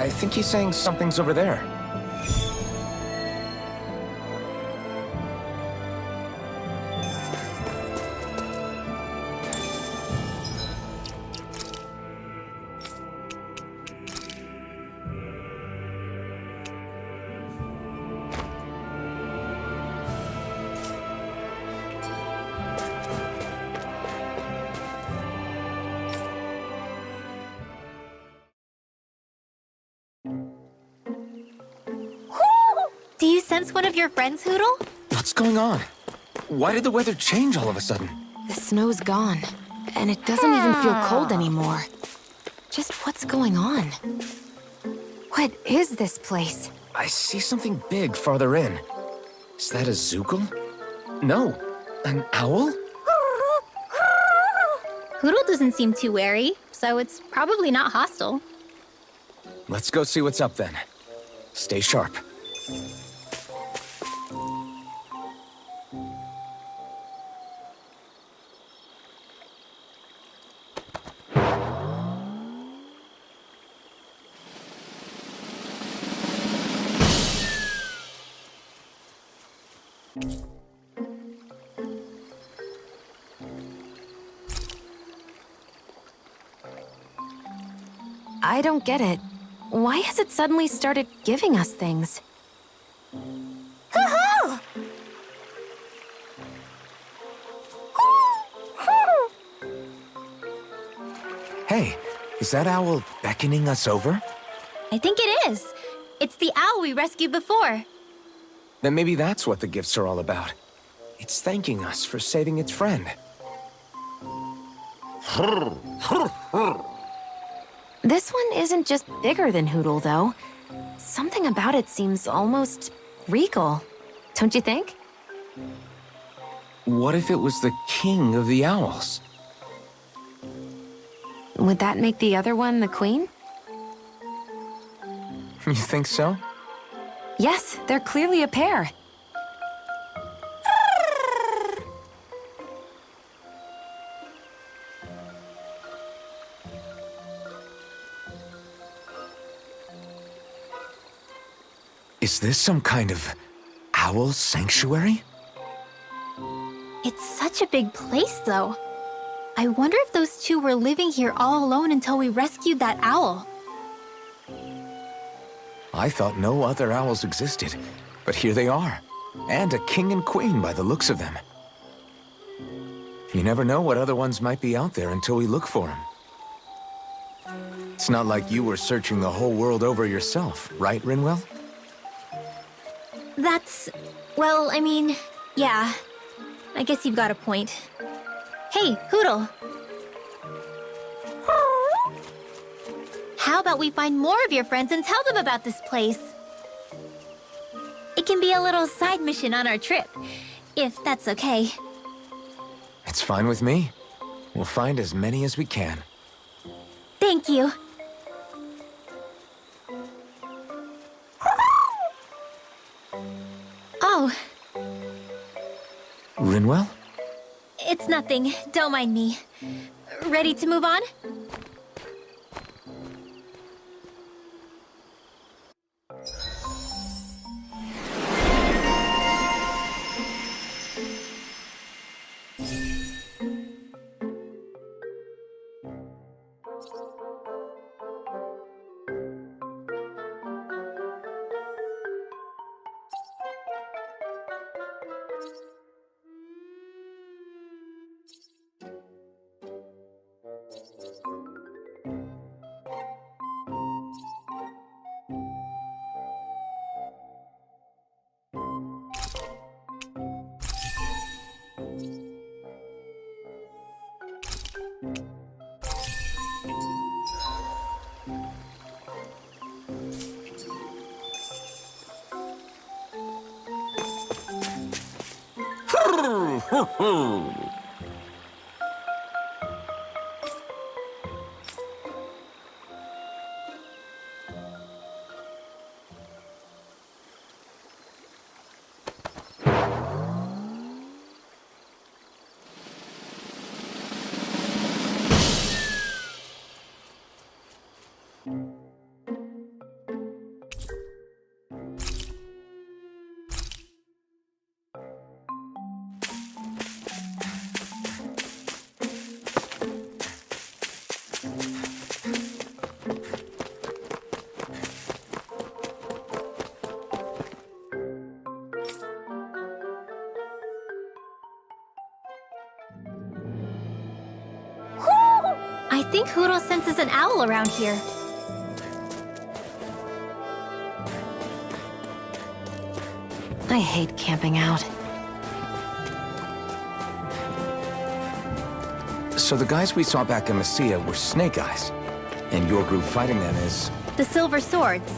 I think he's saying something's over there. Do you sense one of your friends, Hoodle? What's going on? Why did the weather change all of a sudden? The snow's gone, and it doesn't even feel cold anymore. Just what's going on? What is this place? I see something big farther in. Is that a Zookle? No, an owl? Hoodle doesn't seem too wary, so it's probably not hostile. Let's go see what's up then. Stay sharp. I don't get it. Why has it suddenly started giving us things? Hey, is that owl beckoning us over? I think it is. It's the owl we rescued before. Then maybe that's what the gifts are all about. It's thanking us for saving its friend. This one isn't just bigger than Hoodle, though. Something about it seems almost regal. Don't you think? What if it was the king of the owls? Would that make the other one the queen? You think so? Yes, they're clearly a pair. Is this some kind of owl sanctuary? It's such a big place, though. I wonder if those two were living here all alone until we rescued that owl. I thought no other owls existed, but here they are. And a king and queen by the looks of them. You never know what other ones might be out there until we look for them. It's not like you were searching the whole world over yourself, right, Rinwell? Well, I mean, yeah. I guess you've got a point. Hey, Hoodle. How about we find more of your friends and tell them about this place? It can be a little side mission on our trip, if that's okay. It's fine with me. We'll find as many as we can. Thank you. Oh, Rinwell? it's nothing. Don't mind me. Ready to move on? think Huro senses an owl around here. I hate camping out. So the guys we saw back in Messia were Snake Eyes, and your group fighting them is... The Silver Swords.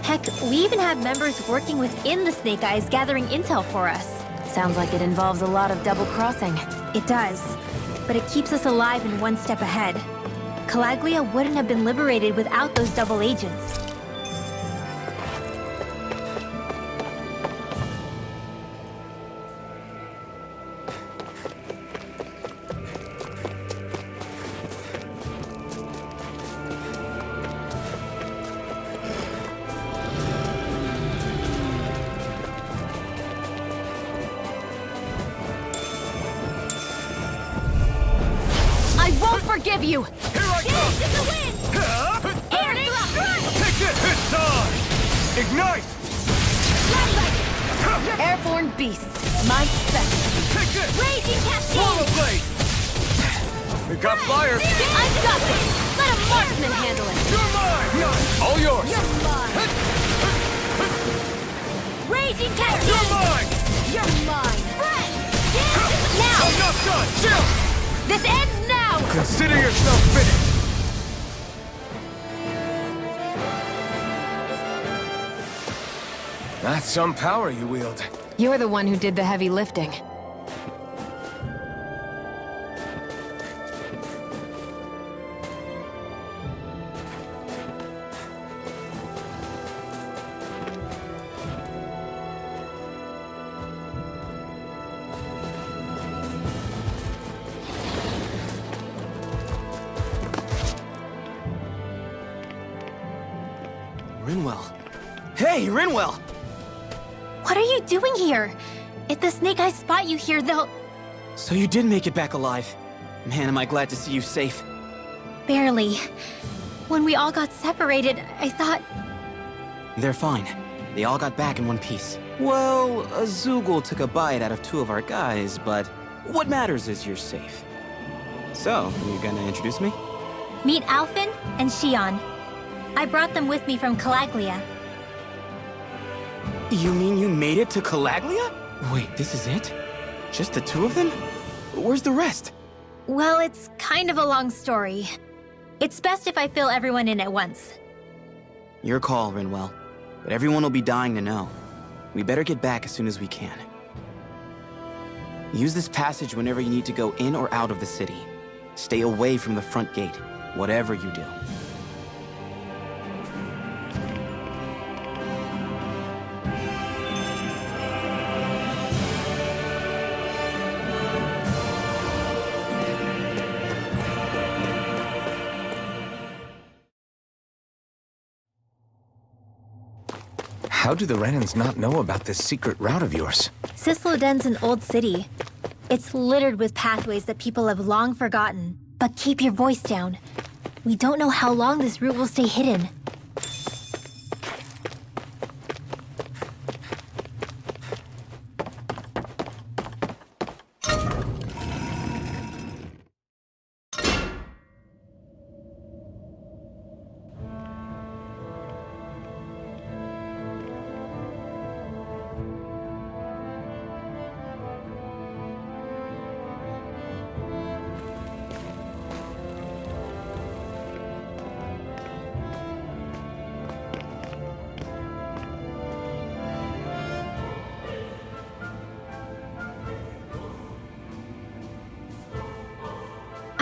Heck, we even have members working within the Snake Eyes gathering intel for us. Sounds like it involves a lot of double-crossing. It does, but it keeps us alive and one step ahead. Calaglia wouldn't have been liberated without those double agents. Forgive you! Here I come! To the wind! Air thrust! Take it! Hit time! Ignite! Airborne beasts, my specialty. Take it! Raging Swallow cascade! blade! We got fire! I've got this! Let a marksman handle it! You're mine! All yours! You're mine! Raging You're cascade! mine! You're mine! Now! I'm not done! Chill! This ends now! Consider yourself finished! That's some power you wield. You're the one who did the heavy lifting. Rinwell. Hey, Rinwell! What are you doing here? If the Snake Eyes spot you here, they'll... So you did make it back alive. Man, am I glad to see you safe. Barely. When we all got separated, I thought... They're fine. They all got back in one piece. Well, a Zoogle took a bite out of 2 of our guys, but what matters is you're safe. So, you gonna introduce me? Meet Alphen and Shion. I brought them with me from Calaglia. You mean you made it to Calaglia? Wait, this is it? Just the 2 of them? Where's the rest? Well, it's kind of a long story. It's best if I fill everyone in at once. Your call, Rinwell. But everyone will be dying to know. We better get back as soon as we can. Use this passage whenever you need to go in or out of the city. Stay away from the front gate, whatever you do. How do the Renans not know about this secret route of yours? Cisloden's an old city. It's littered with pathways that people have long forgotten. But keep your voice down. We don't know how long this route will stay hidden.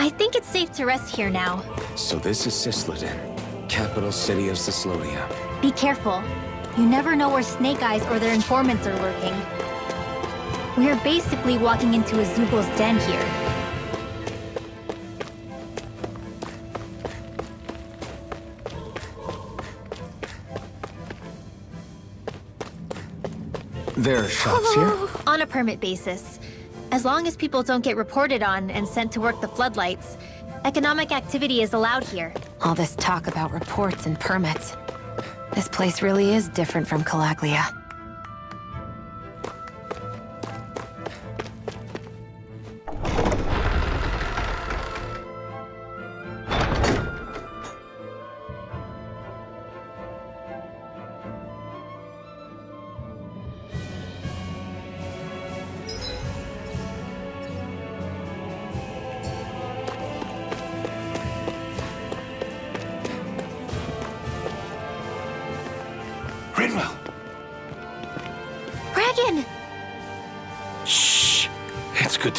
I think it's safe to rest here now. So this is Cisloden, capital city of Cislodia. Be careful. You never know where Snake Eyes or their informants are lurking. We're basically walking into a Zoogle's den here. There are shops here? On a permit basis. As long as people don't get reported on and sent to work the floodlights, economic activity is allowed here. All this talk about reports and permits. This place really is different from Calaglia.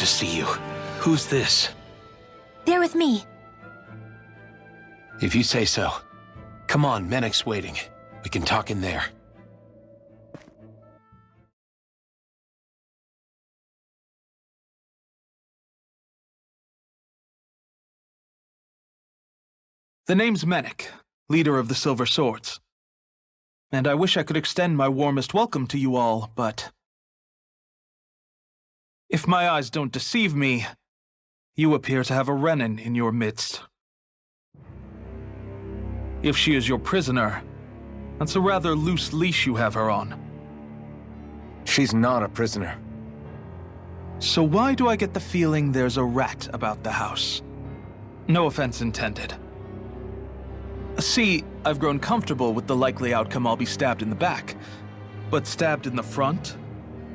to see you. Who's this? They're with me. If you say so. Come on, Menek's waiting. We can talk in there. The name's Menek, leader of the Silver Swords. And I wish I could extend my warmest welcome to you all, but if my eyes don't deceive me, you appear to have a Renin in your midst. If she is your prisoner, that's a rather loose leash you have her on. She's not a prisoner. So why do I get the feeling there's a rat about the house? No offense intended. See, I've grown comfortable with the likely outcome I'll be stabbed in the back. But stabbed in the front?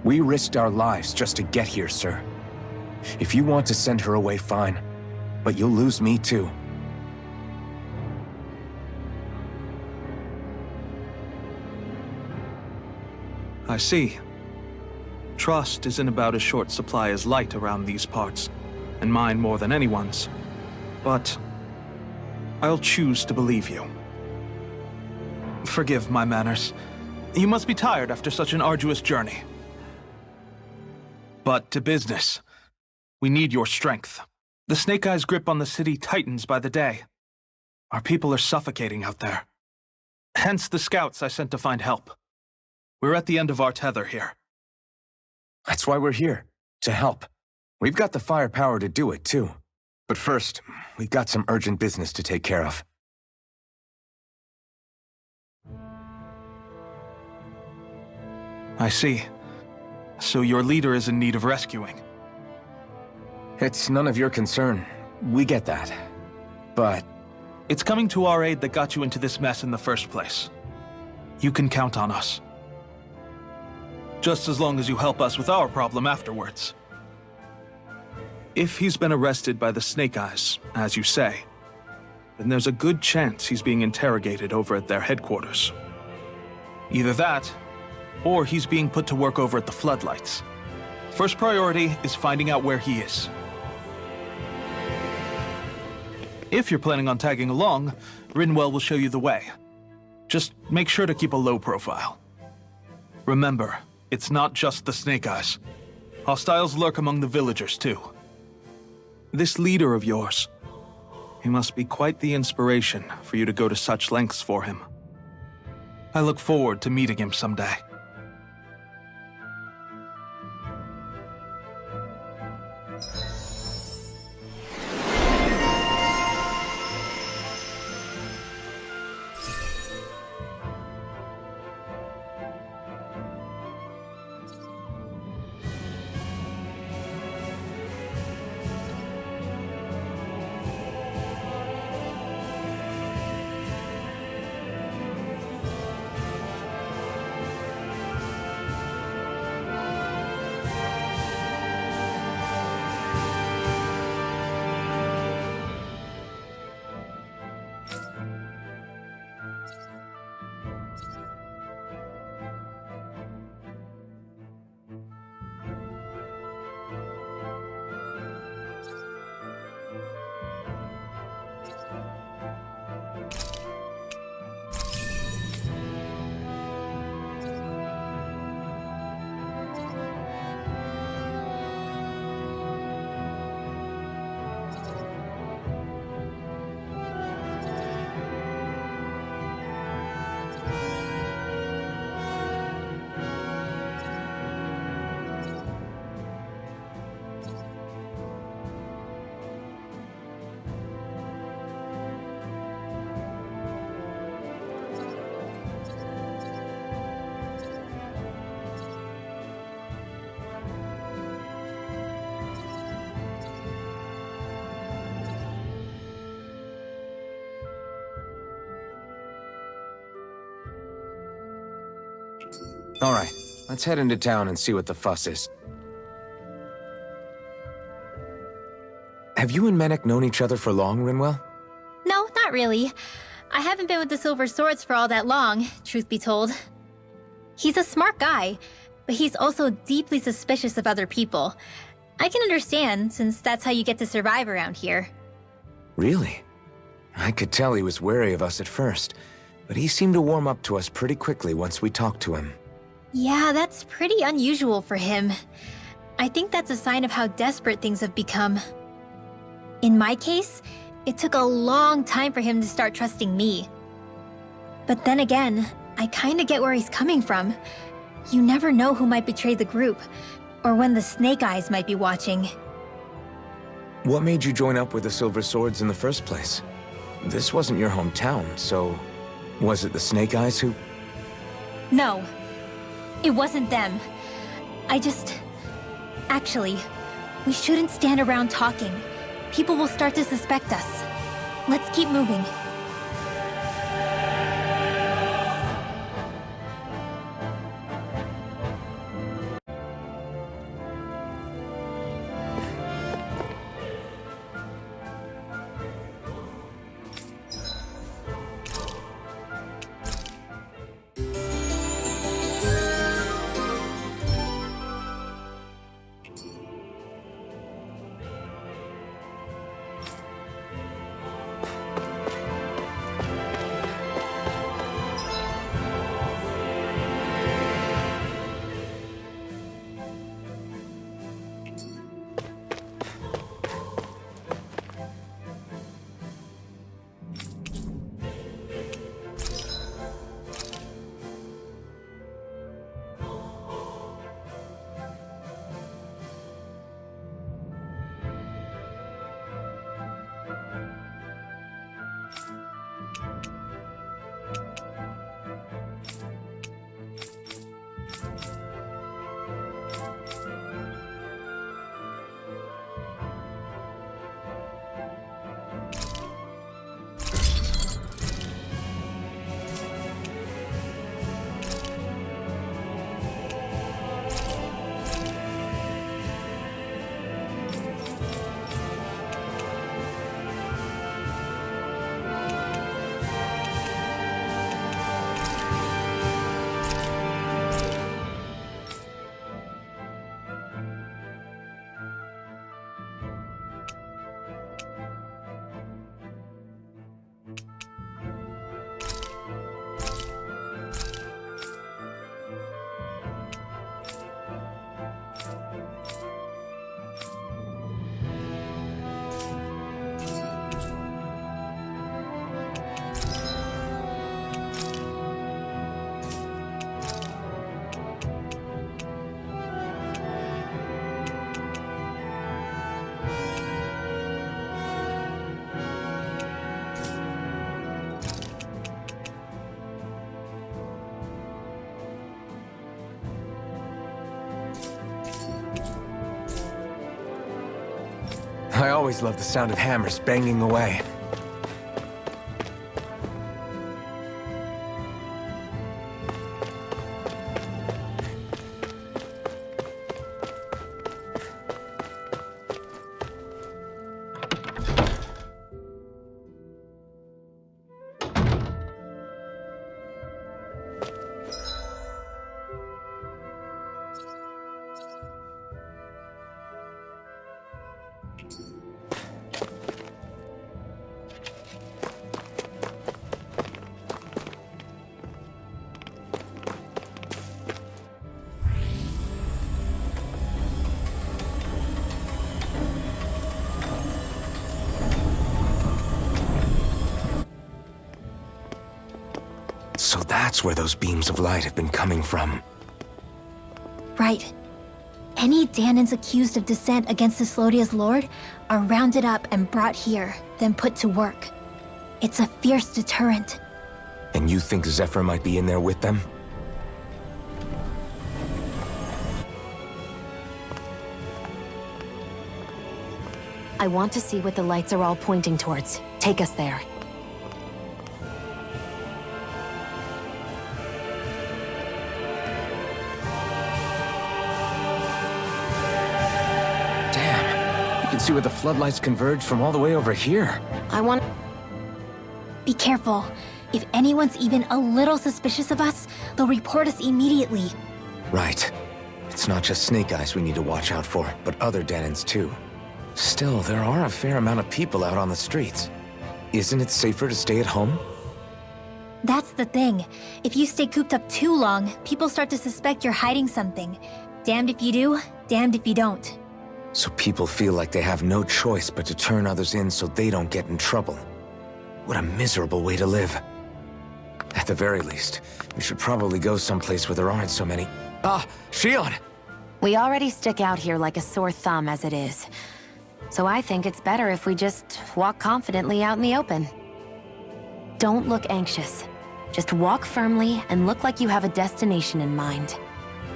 We risked our lives just to get here, sir. If you want to send her away, fine. But you'll lose me too. I see. Trust is in about as short supply as light around these parts, and mine more than anyone's. But I'll choose to believe you. Forgive my manners. You must be tired after such an arduous journey. But to business. We need your strength. The Snake Eyes' grip on the city tightens by the day. Our people are suffocating out there. Hence the scouts I sent to find help. We're at the end of our tether here. That's why we're here, to help. We've got the firepower to do it, too. But first, we've got some urgent business to take care of. I see. So your leader is in need of rescuing. It's none of your concern. We get that. But It's coming to our aid that got you into this mess in the first place. You can count on us. Just as long as you help us with our problem afterwards. If he's been arrested by the Snake Eyes, as you say, then there's a good chance he's being interrogated over at their headquarters. Either that, or he's being put to work over at the Floodlights. First priority is finding out where he is. If you're planning on tagging along, Rinwell will show you the way. Just make sure to keep a low profile. Remember, it's not just the Snake Eyes. Hostiles lurk among the villagers, too. This leader of yours, he must be quite the inspiration for you to go to such lengths for him. I look forward to meeting him someday. all right, let's head into town and see what the fuss is. Have you and Menek known each other for long, Rinwell? No, not really. I haven't been with the Silver Swords for all that long, truth be told. He's a smart guy, but he's also deeply suspicious of other people. I can understand, since that's how you get to survive around here. Really? I could tell he was wary of us at first, but he seemed to warm up to us pretty quickly once we talked to him. Yeah, that's pretty unusual for him. I think that's a sign of how desperate things have become. In my case, it took a long time for him to start trusting me. But then again, I kinda get where he's coming from. You never know who might betray the group, or when the Snake Eyes might be watching. What made you join up with the Silver Swords in the first place? This wasn't your hometown, so was it the Snake Eyes who... No, it wasn't them. Actually, we shouldn't stand around talking. People will start to suspect us. Let's keep moving. I always love the sound of hammers banging away. So that's where those beams of light have been coming from. Right. Any Danans accused of dissent against Cyslodia's lord are rounded up and brought here, then put to work. It's a fierce deterrent. And you think Zephyr might be in there with them? I want to see what the lights are all pointing towards. Take us there. Damn, you can see where the floodlights converge from all the way over here. I want... Be careful. If anyone's even a little suspicious of us, they'll report us immediately. Right. It's not just snake eyes we need to watch out for, but other denons too. Still, there are a fair amount of people out on the streets. Isn't it safer to stay at home? That's the thing. If you stay cooped up too long, people start to suspect you're hiding something. Damned if you do, damned if you don't. So people feel like they have no choice but to turn others in so they don't get in trouble. What a miserable way to live. At the very least, we should probably go someplace where there aren't so many... Ah, Shion! We already stick out here like a sore thumb as it is. So I think it's better if we just walk confidently out in the open. Don't look anxious. Just walk firmly and look like you have a destination in mind.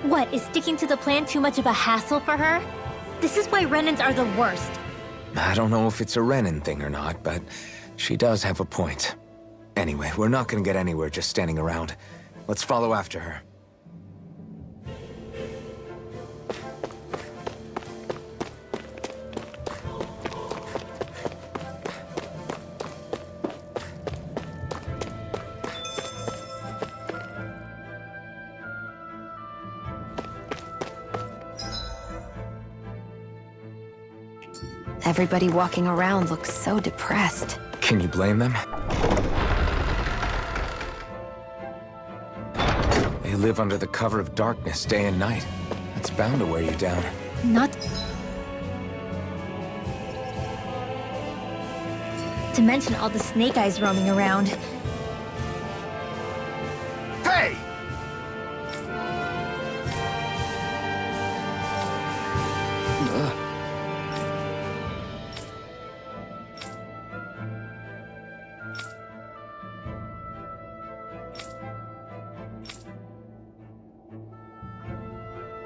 What, is sticking to the plan too much of a hassle for her? This is why Renans are the worst. I don't know if it's a Renin thing or not, but she does have a point. Anyway, we're not gonna get anywhere just standing around. Let's follow after her. Everybody walking around looks so depressed. Can you blame them? They live under the cover of darkness day and night. That's bound to wear you down. Not... to mention all the snake eyes roaming around. Hey!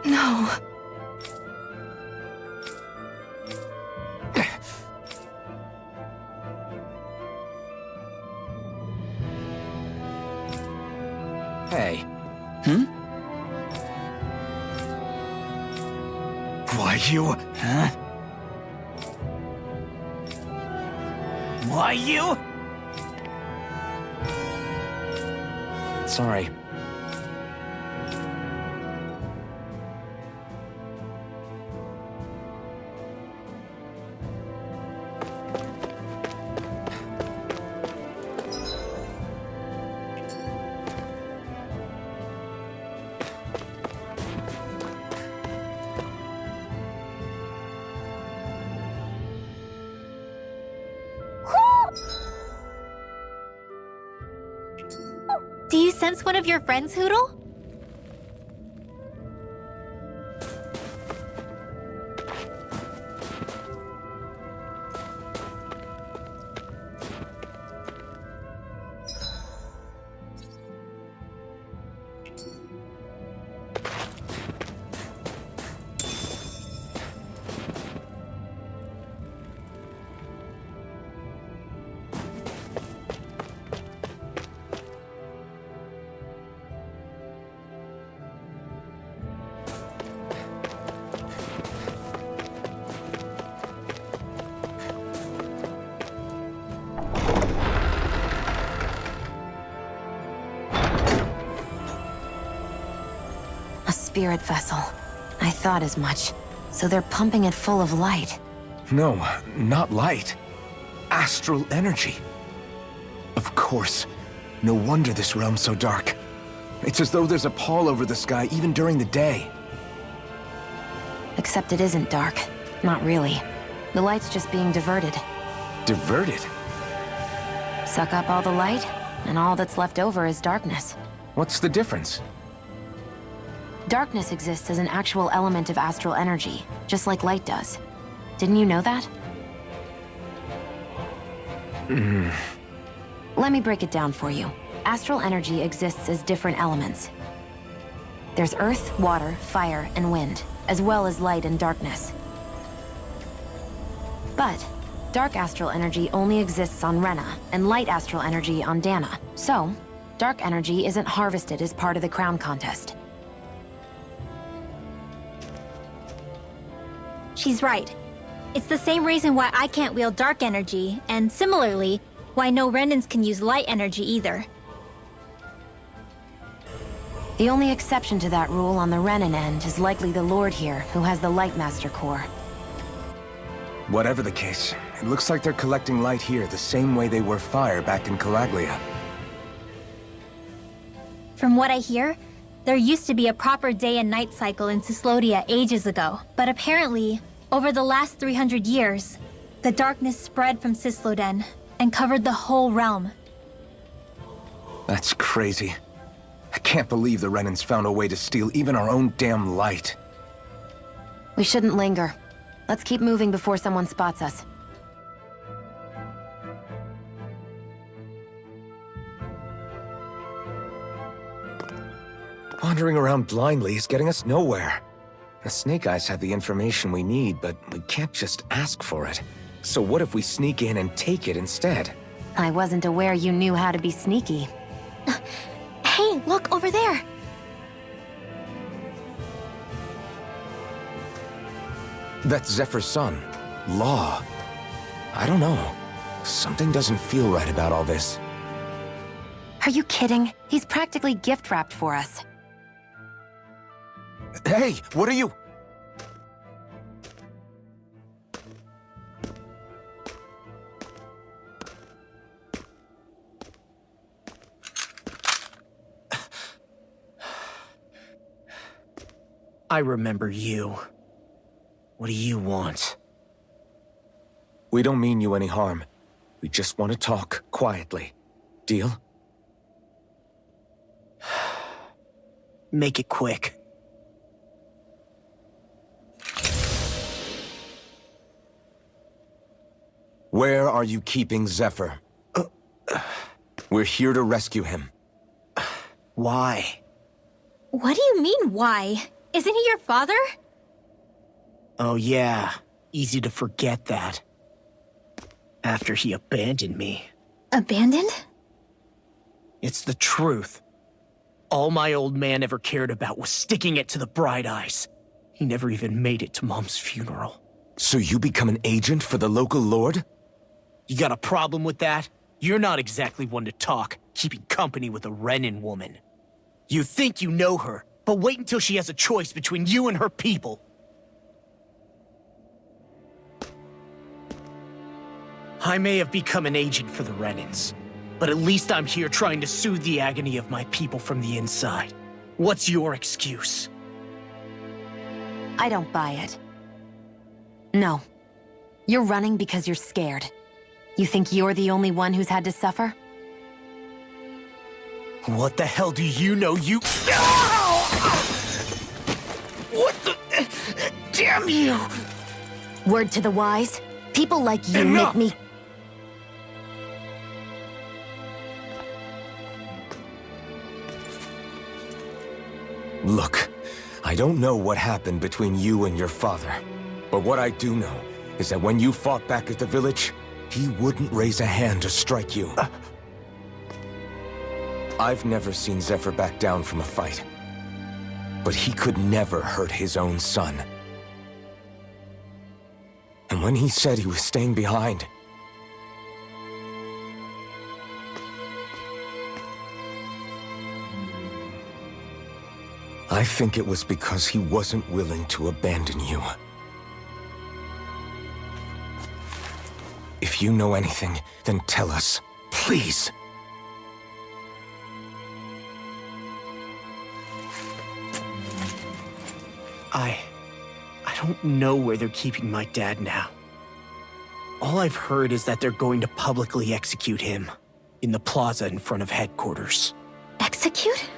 No. Hey. Why you? Huh? Why you? Sorry. Do you sense one of your friends, Hootle? Spirit vessel. I thought as much. So they're pumping it full of light. No, not light. Astral energy. Of course. No wonder this realm's so dark. It's as though there's a pall over the sky even during the day. Except it isn't dark. Not really. The light's just being diverted. Diverted? Suck up all the light, and all that's left over is darkness. What's the difference? Darkness exists as an actual element of astral energy, just like light does. Didn't you know that? Let me break it down for you. Astral energy exists as different elements. There's earth, water, fire, and wind, as well as light and darkness. But dark astral energy only exists on Rena, and light astral energy on Dana. So, dark energy isn't harvested as part of the crown contest. She's right. It's the same reason why I can't wield dark energy, and similarly, why no Renans can use light energy either. The only exception to that rule on the Renin end is likely the Lord here, who has the Lightmaster core. Whatever the case, it looks like they're collecting light here the same way they were fire back in Calaglia. From what I hear, there used to be a proper day and night cycle in Cyslodia ages ago. But apparently, over the last 300 years, the darkness spread from Cysloden and covered the whole realm. That's crazy. I can't believe the Renins found a way to steal even our own damn light. We shouldn't linger. Let's keep moving before someone spots us. Wandering around blindly is getting us nowhere. The Snake Eyes have the information we need, but we can't just ask for it. So what if we sneak in and take it instead? I wasn't aware you knew how to be sneaky. Hey, look over there! That's Zephyr's son, Law. I don't know. Something doesn't feel right about all this. Are you kidding? He's practically gift-wrapped for us. Hey, what are you? I remember you. What do you want? We don't mean you any harm. We just want to talk quietly. Deal? Make it quick. Where are you keeping Zephyr? We're here to rescue him. Why? What do you mean, why? Isn't he your father? Oh yeah, easy to forget that. After he abandoned me. Abandoned? It's the truth. All my old man ever cared about was sticking it to the Bright Eyes. He never even made it to Mom's funeral. So you become an agent for the local lord? You got a problem with that? You're not exactly one to talk, keeping company with a Renin woman. You think you know her, but wait until she has a choice between you and her people. I may have become an agent for the Renins, but at least I'm here trying to soothe the agony of my people from the inside. What's your excuse? I don't buy it. No. You're running because you're scared. You think you're the only one who's had to suffer? What the hell do you know, you— What the— Damn you! Word to the wise, people like you Enough! make me— Look, I don't know what happened between you and your father. But what I do know is that when you fought back at the village, he wouldn't raise a hand to strike you. I've never seen Zephyr back down from a fight. But he could never hurt his own son. And when he said he was staying behind, I think it was because he wasn't willing to abandon you. If you know anything, then tell us, please. I don't know where they're keeping my dad now. All I've heard is that they're going to publicly execute him in the plaza in front of headquarters. Execute?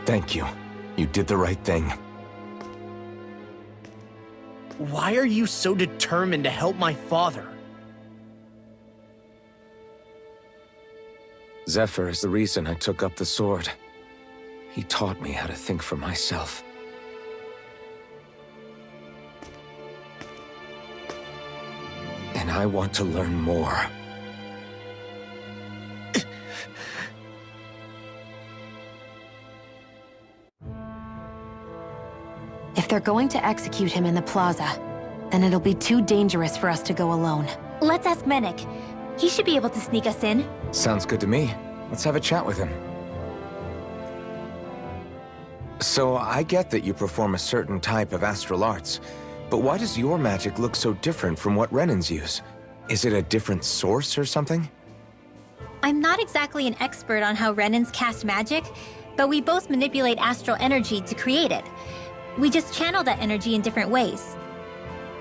Thank you. You did the right thing. Why are you so determined to help my father? Zephyr is the reason I took up the sword. He taught me how to think for myself. And I want to learn more. If they're going to execute him in the plaza, then it'll be too dangerous for us to go alone. Let's ask Menik. He should be able to sneak us in. Sounds good to me. Let's have a chat with him. So I get that you perform a certain type of astral arts, but why does your magic look so different from what Renans use? Is it a different source or something? I'm not exactly an expert on how Renans cast magic, but we both manipulate astral energy to create it. We just channel that energy in different ways.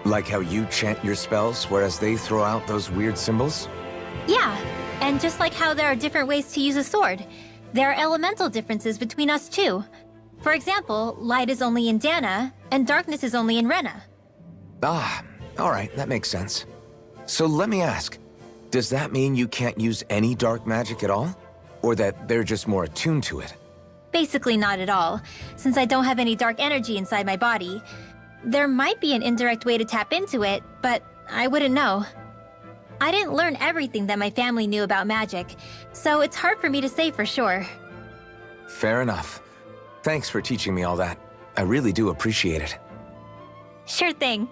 Like how you chant your spells, whereas they throw out those weird symbols? Yeah, and just like how there are different ways to use a sword, there are elemental differences between us too. For example, light is only in Dana, and darkness is only in Rena. Ah, alright, that makes sense. So let me ask, does that mean you can't use any dark magic at all? Or that they're just more attuned to it? Basically not at all, since I don't have any dark energy inside my body. There might be an indirect way to tap into it, but I wouldn't know. I didn't learn everything that my family knew about magic, so it's hard for me to say for sure. Fair enough. Thanks for teaching me all that. I really do appreciate it. Sure thing.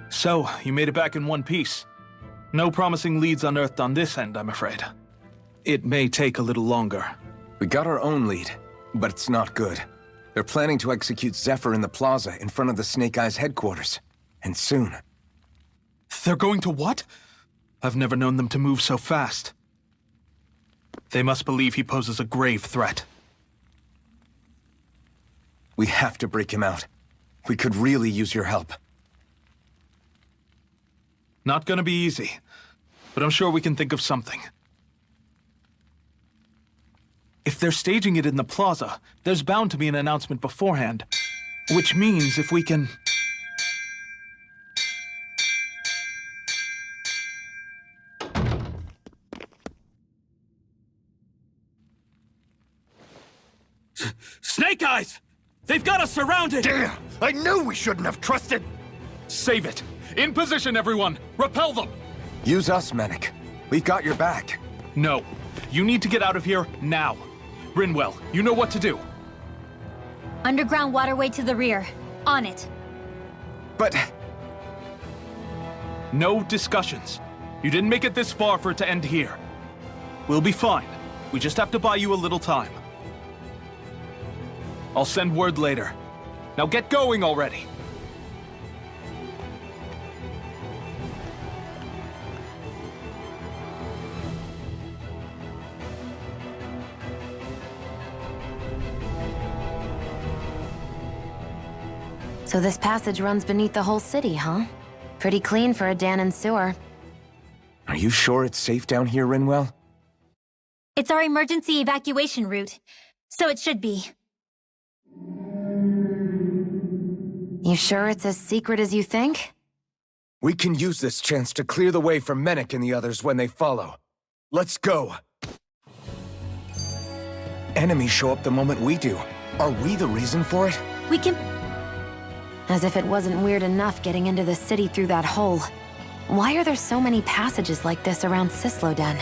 So, you made it back in one piece. No promising leads unearthed on this end, I'm afraid. It may take a little longer. We got our own lead, but it's not good. They're planning to execute Zephyr in the plaza in front of the Snake Eyes headquarters. And soon. They're going to what? I've never known them to move so fast. They must believe he poses a grave threat. We have to break him out. We could really use your help. Not gonna be easy, but I'm sure we can think of something. If they're staging it in the plaza, there's bound to be an announcement beforehand. Which means if we can... Snake Eyes! They've got us surrounded! Damn! I knew we shouldn't have trusted! Save it! In position, everyone! Repel them! Use us, Mennick. We've got your back. No. You need to get out of here now. Rinwell, you know what to do. Underground waterway to the rear. On it. But... No discussions. You didn't make it this far for it to end here. We'll be fine. We just have to buy you a little time. I'll send word later. Now get going already! So this passage runs beneath the whole city, huh? Pretty clean for a Danon sewer. Are you sure it's safe down here, Rinwell? It's our emergency evacuation route, so it should be. You sure it's as secret as you think? We can use this chance to clear the way for Mennick and the others when they follow. Let's go! Enemies show up the moment we do. Are we the reason for it? We can... As if it wasn't weird enough getting into the city through that hole. Why are there so many passages like this around Sisloden?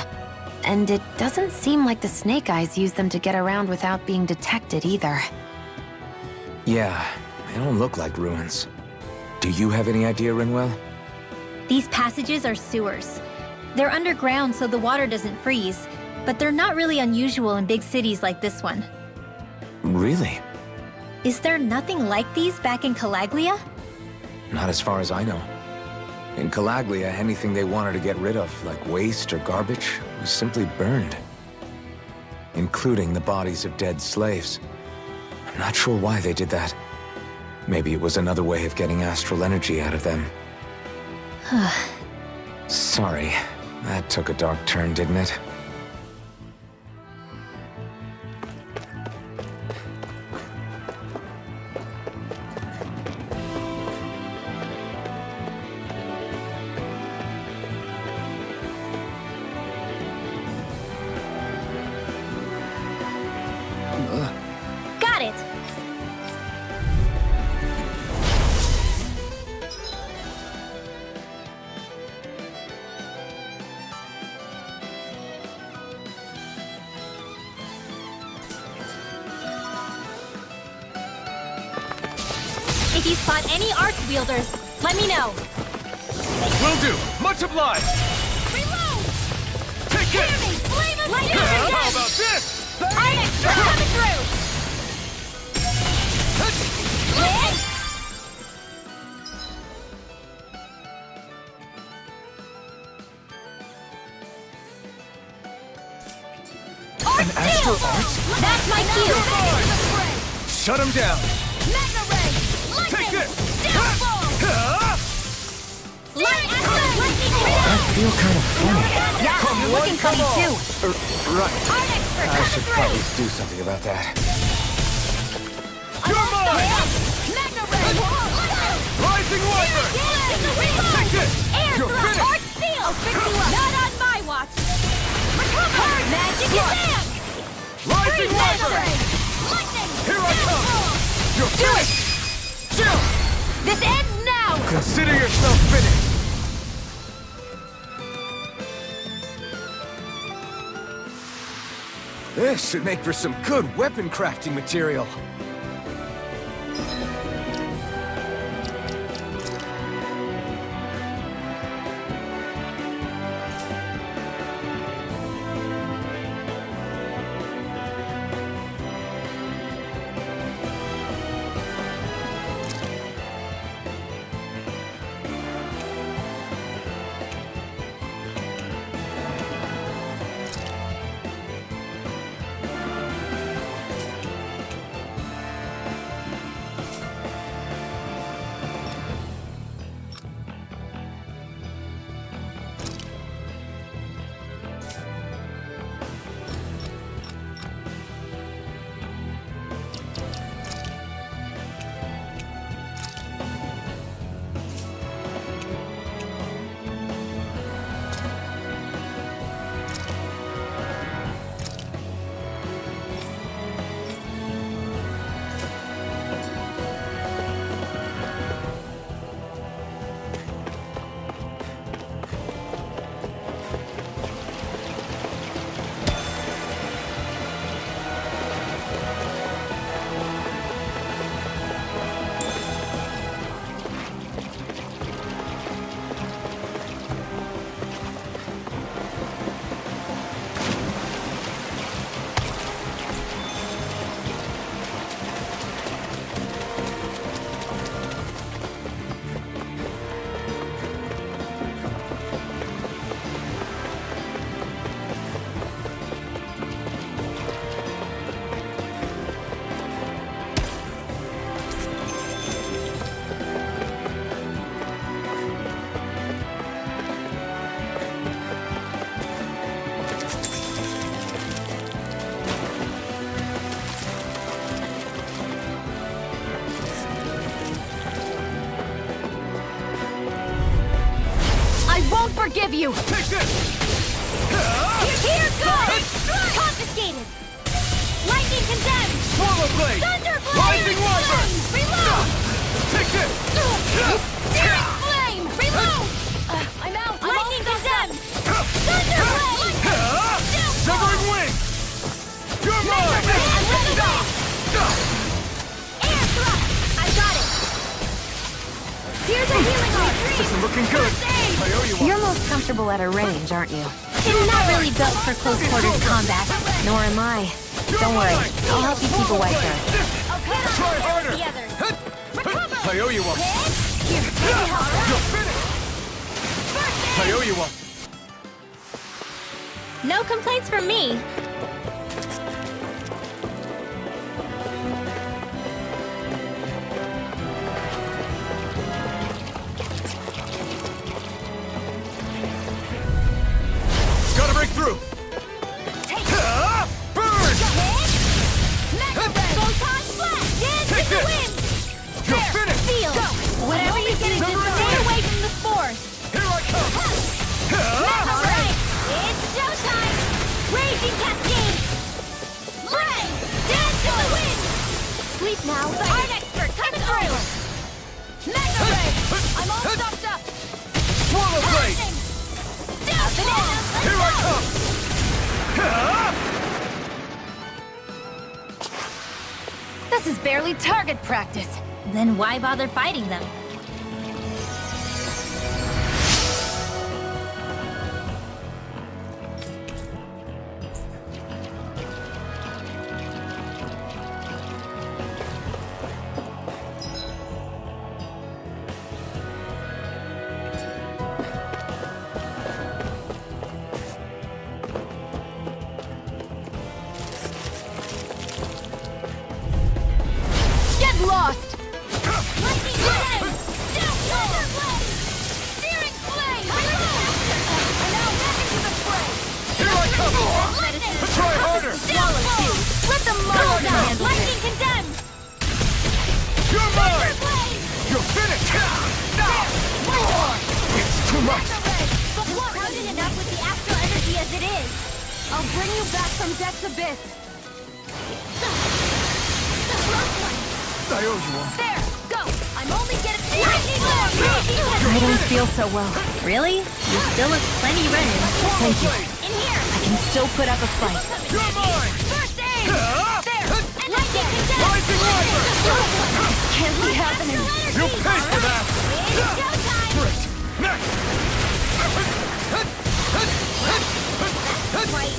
And it doesn't seem like the Snake Eyes use them to get around without being detected either. Yeah, they don't look like ruins. Do you have any idea, Rinwell? These passages are sewers. They're underground so the water doesn't freeze, but they're not really unusual in big cities like this one. Really? Is there nothing like these back in Calaglia? Not as far as I know. In Calaglia, anything they wanted to get rid of, like waste or garbage, was simply burned. Including the bodies of dead slaves. I'm not sure why they did that. Maybe it was another way of getting astral energy out of them. Sorry, that took a dark turn, didn't it? Got it! If you spot any arc wielders, let me know. Will do. Much obliged. Reload! Take it. Enemy! Flame of How about this? Onyx, we're coming through! Hit! An astral art? That's my cue! Shut him down. Mega Ray! Take this. Lightning! I feel kind of funny. Yeah, you're looking funny too. Right. I should probably do something about that. You're mine. Mega Ray! Rising Wyvern. Take this. You're finished. Arc Seal! Not on my watch! Recover! Magic Attack! Rising Wyvern. Lightning! Here I come. You're finished. Chill. This ends now! Consider yourself finished. This should make for some good weapon crafting material. Forgive you! Take this! Here goes! Confiscated! Lightning condemned! Swallow blade! Thunderblade! Rising Wyvern! Reload! Take this! Searing flame! Reload! I'm out! Lightning condemned! Thunderblade! Severing wing! You're mine! I'm ready! Air thrust! I got it! Here's a healing arc! This is looking good! I owe you one. You're most comfortable at a range, aren't you? I'm not really built for close quarters combat. Nor am I. Don't worry, I'll help you keep away from it. Try harder! I owe you one. You're finished! I owe you one. No complaints from me. Gotta break through! Burn! Take this! You're finished! Feel. Whatever you can do, stay away from the spores. Here I come! Alright, it's showtime! Raging cascade! Ray! Dance in the wind! Sleep now, Art expert coming through! Mega Ray! I'm all stocked up! Swallow blade! Here I come! This is barely target practice. then why bother fighting them? Get lost! Lightning blade! Thunder blade! Searing blade! And now back into the fray! Here I come! Lightning! Try harder! Let them muddle down! Lightning condemned! You're mine! Blade! You're finished! It's too much! But what? Crowded enough with the astral energy as it is! I'll bring you back from Death's Abyss. I owe you one. There! Go! I'm only getting... Lightning blade! I don't feel so well. Really? You still look plenty running. Thank you. In here! I can still put up a fight. You're mine! First aid! There! And lightning condemned! Rising Rider! Can't be happening. You'll pay for that! It's showtime! Great! Next! Right.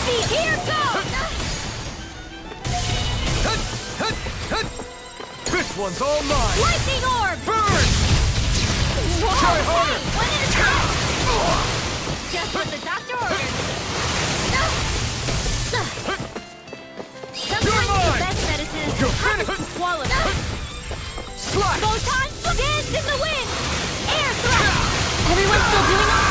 See, here goes! This one's all mine! Lightning orb! Burn! Whoa! Try harder! Hey, one at a time! Just what the doctor ordered. Sometimes the mine! best medicine is You're the hardest to finished! swallow. Slash! Photon dance in the wind! Air thrust! Everyone still doing it?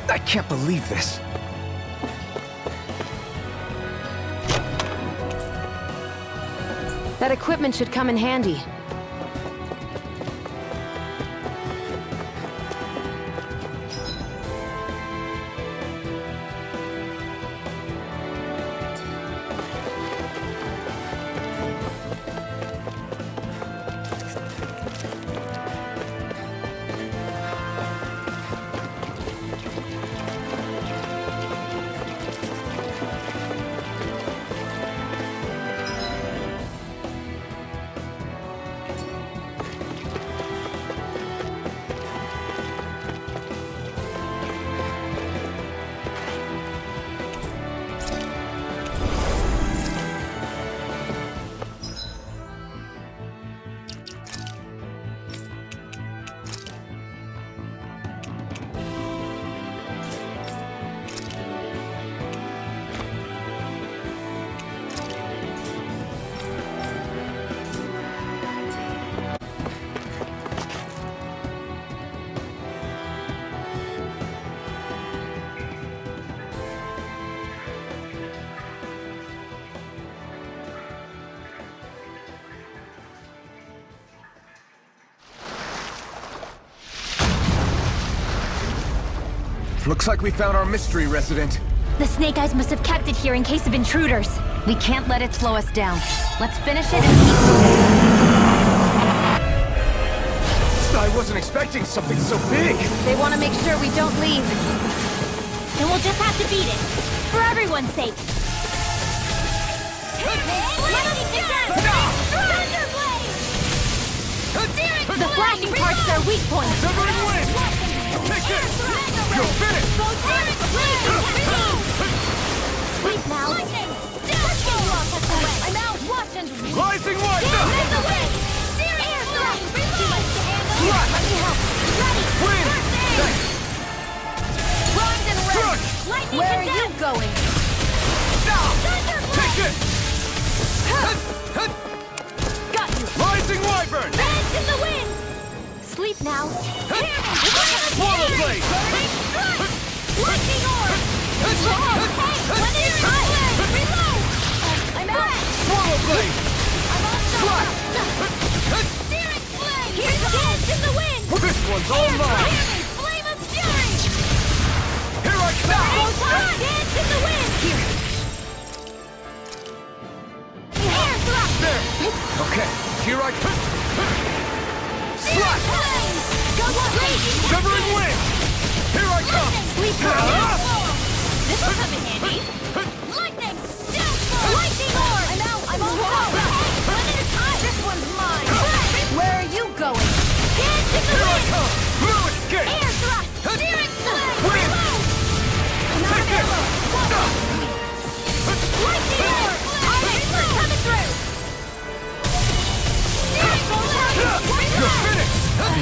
I can't believe this. That equipment should come in handy. Looks like we found our mystery resident. The Snake Eyes must have kept it here in case of intruders. We can't let it slow us down. Let's finish it and keep moving. I wasn't expecting something so big. They want to make sure we don't leave. And we'll just have to beat it. For everyone's sake. The flashing parts are weak points. Severing wind! Take this! You're finished! Sleep now. I'm out! Watch and Rising Winder! Wind! Where are you going? Take it! Got you. Rising Wyvern! Sleep now. Swallow Blade! Lightning orb! Whoa! Hey! One at a time! Reload! I'm out! Swallow Blade! I'm on Steering flame! Here's dance in the wind! This one's all mine! Flame of fury! Here I come! Dance in the wind! Here!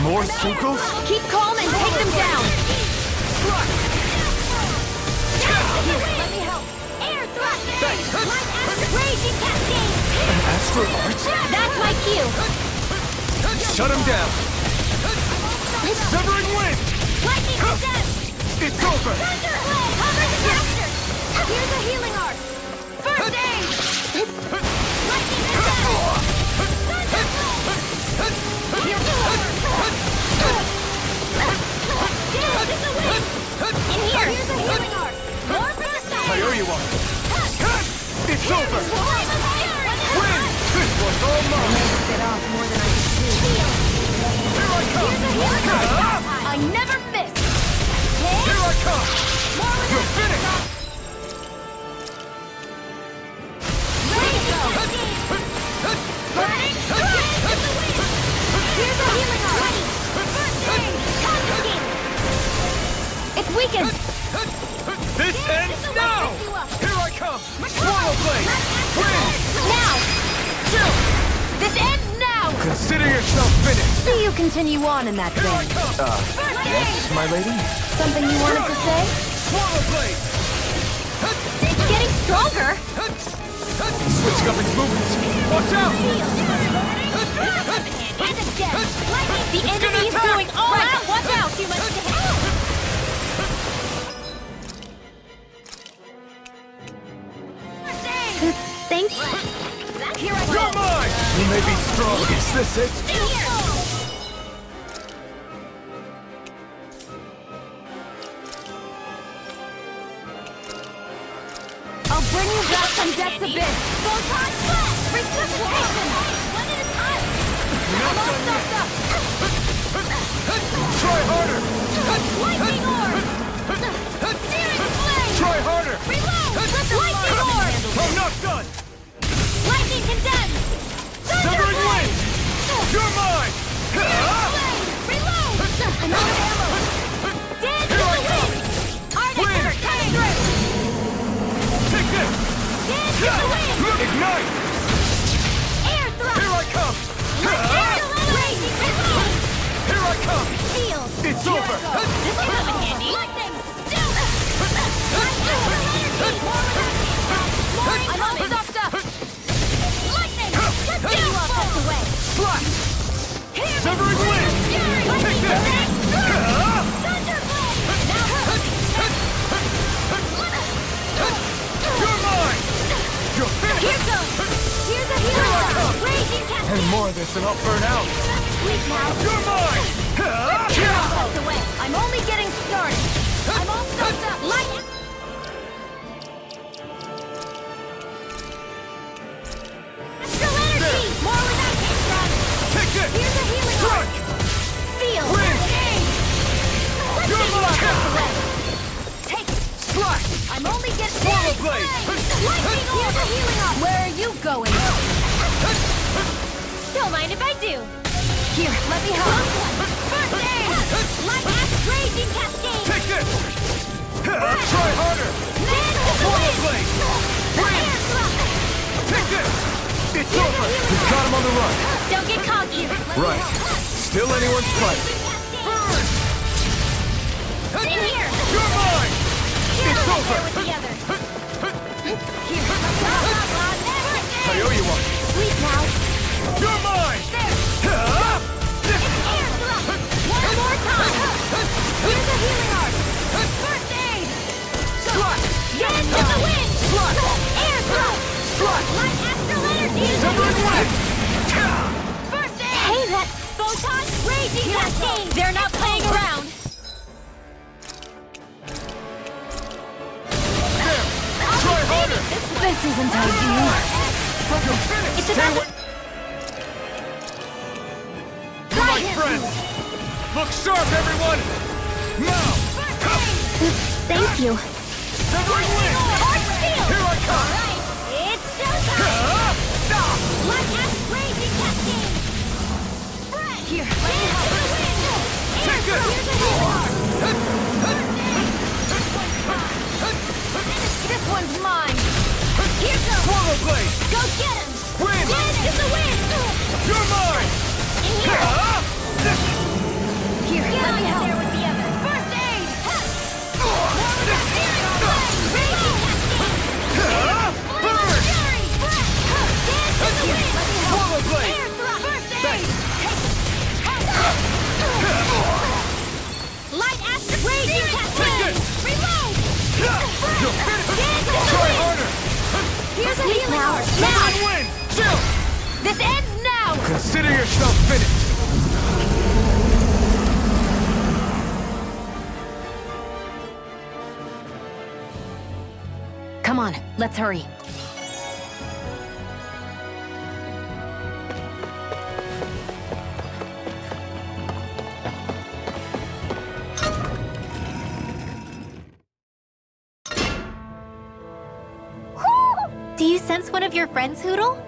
More Sukals? Keep calm and take them down. Let me help. Air thrust. Raging cascade. An astral art? That's my cue. Shut him down! Severing wind! Lightning condemn. It's over! Thunderblade. Cover the master. Here's a healing art. First aid. Lightning condemn. Thunderblade. Here's the water. Dance in the wind. In here. Here's a healing art. More for the side. I owe you one. It's over! Wind. This was all mine! Bit off more than I could see. Here I come! I never miss. Here I come! You're finished! It's weakened. This ends now! Here I come! Swallow blade! Wind! Now. This ends now. Consider yourself finished! See you continue on in that vein. Yes, my lady? Something you wanted to say? Swallow blade! It's getting stronger. Switching up its movements! Watch out! The enemy is going all out. Watch out. Too much to handle. Thank you. You're mine! You may be strong. Is this it? I'll bring you back from Death's Abyss. Photon blast! Resuscitation! One at a time! I'm all stuffed up! Try harder! Lightning orb! Searing flame! Try harder! Reload! Lightning orb! I'm not done! Lightning condemned! Severing wind! You're mine! Searing flame! Reload! I'm out of ammo! Dance in Here I the come! wind! Arctic Wind! Earth coming through! Take this! Dance in the wind! Ignite! Air thrust! Here I come! Raging cascade! Here I come! Field! It's over! This will come in handy! Lightning! I'm all stuffed up! Lightning! Get you all tucked away! Slash! Severing wind! Take this! Thunderblade! You're mine! You're finished! Here goes! Here's a healing! Raging cascade! And more of this and I'll burn out! Sleep now! You're mine! You're all tucked away! I'm only getting started! I'm all stuffed up! Lightning! Astral energy! More without interrupt! Take this! Here's a healing Strike! Feel! Wind! You're mine! Take it! Slash! I'm only getting Swallow blade! Lightning! Here's a healing arm! Where are you going? Don't mind if I do. Here, let me help. First aid! Light axe raging cascade! Take this! Try harder! Land to the Swallow wind! blade! Air thrust! Take this! It's over! We've got him on the run! Don't get cocky. Right. Still anyone's fight. Burn! In here. You're mine! It's Share over! with the other. Here! Blah, blah, blah, never I owe you one! Sleep now! You're mine! Air thrust! One more time! Here's a healing art! First aid! Slash! Dance in the wind! Air thrust! Slash! Light astral energy! Severing wind! First aid! Hey, that Photon raging cascade! they're not playing around. There! Try harder! This isn't ideal. You're finished! It's Stay about away! You're my friend! Look sharp, everyone! Now! Thank you. Severing wind! Here I come! It's showtime! Light axe raging cascade! Here, let me help! Take this! Here's a healing arm! This one's mine. Here goes! Swallow blade! Go get him! Wind! Dance in the wind! You're mine! In here! Get on there with the others. First aid! Light after raging cascade! Reload! Try harder! Here's a healing hour! Someone win! Chill! This ends now! Consider yourself finished! Come on, let's hurry. Do you sense one of your friends, Hoodle?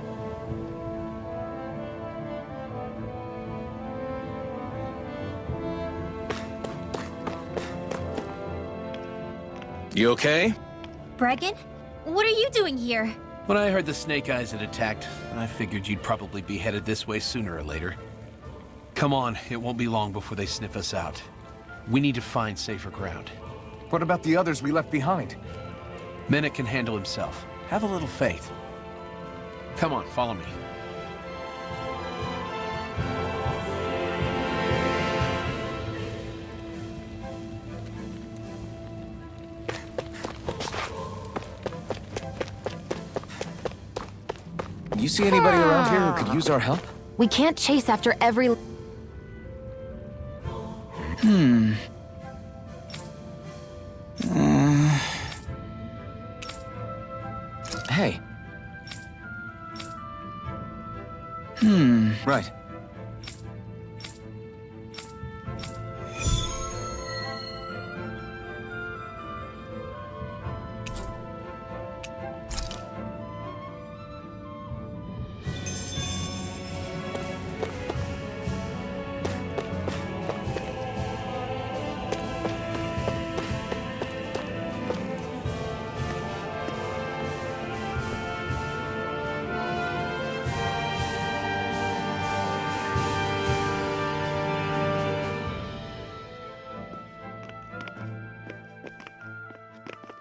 You okay? Bregan? What are you doing here? When I heard the Snake Eyes had attacked, I figured you'd probably be headed this way sooner or later. Come on, it won't be long before they sniff us out. We need to find safer ground. What about the others we left behind? Menek can handle himself. Have a little faith. Come on, follow me. You see anybody around here who could use our help? We can't chase after every... Hey. Right.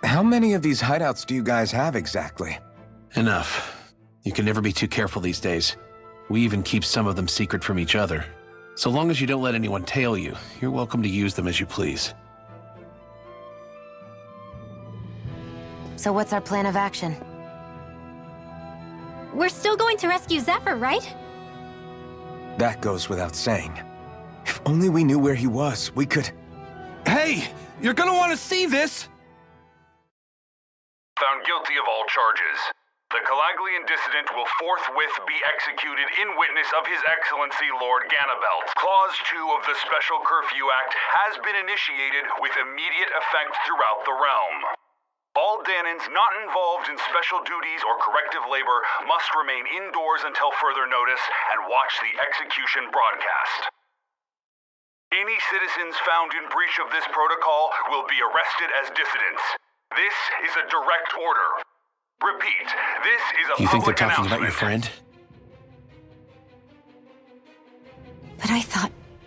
How many of these hideouts do you guys have exactly? Enough. You can never be too careful these days. We even keep some of them secret from each other. So long as you don't let anyone tail you, you're welcome to use them as you please. So what's our plan of action? We're still going to rescue Zephyr, right? That goes without saying. If only we knew where he was, we could... Hey! You're gonna want to see this! Found guilty of all charges. The Calaglian dissident will forthwith be executed in witness of His Excellency Lord Ganabelt. Clause 2 of the Special Curfew Act has been initiated with immediate effect throughout the realm. All Danans not involved in special duties or corrective labor must remain indoors until further notice and watch the execution broadcast. Any citizens found in breach of this protocol will be arrested as dissidents. This is a direct order. Repeat, this is a You think they're public talking about your announcement. friend?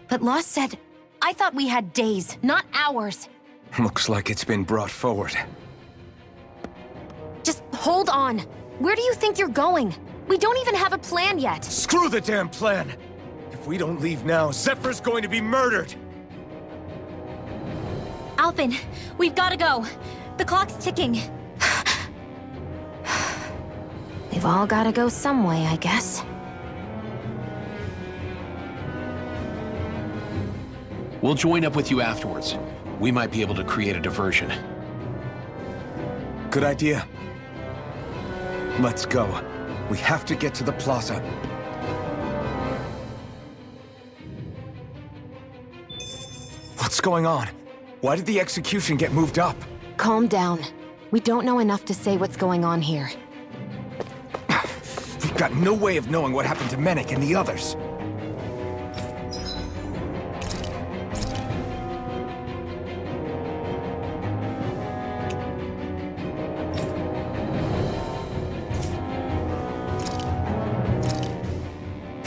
But Lost said... I thought we had days, not hours. Looks like it's been brought forward. Just hold on. Where do you think you're going? We don't even have a plan yet. Screw the damn plan! If we don't leave now, Zephyr's going to be murdered! Alpin, we've got to go. The clock's ticking. We've all gotta go some way, I guess. We'll join up with you afterwards. We might be able to create a diversion. Good idea. Let's go. We have to get to the plaza. What's going on? Why did the execution get moved up? Calm down. We don't know enough to say what's going on here. We've got no way of knowing what happened to Menek and the others.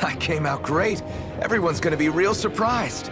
That came out great. Everyone's gonna be real surprised.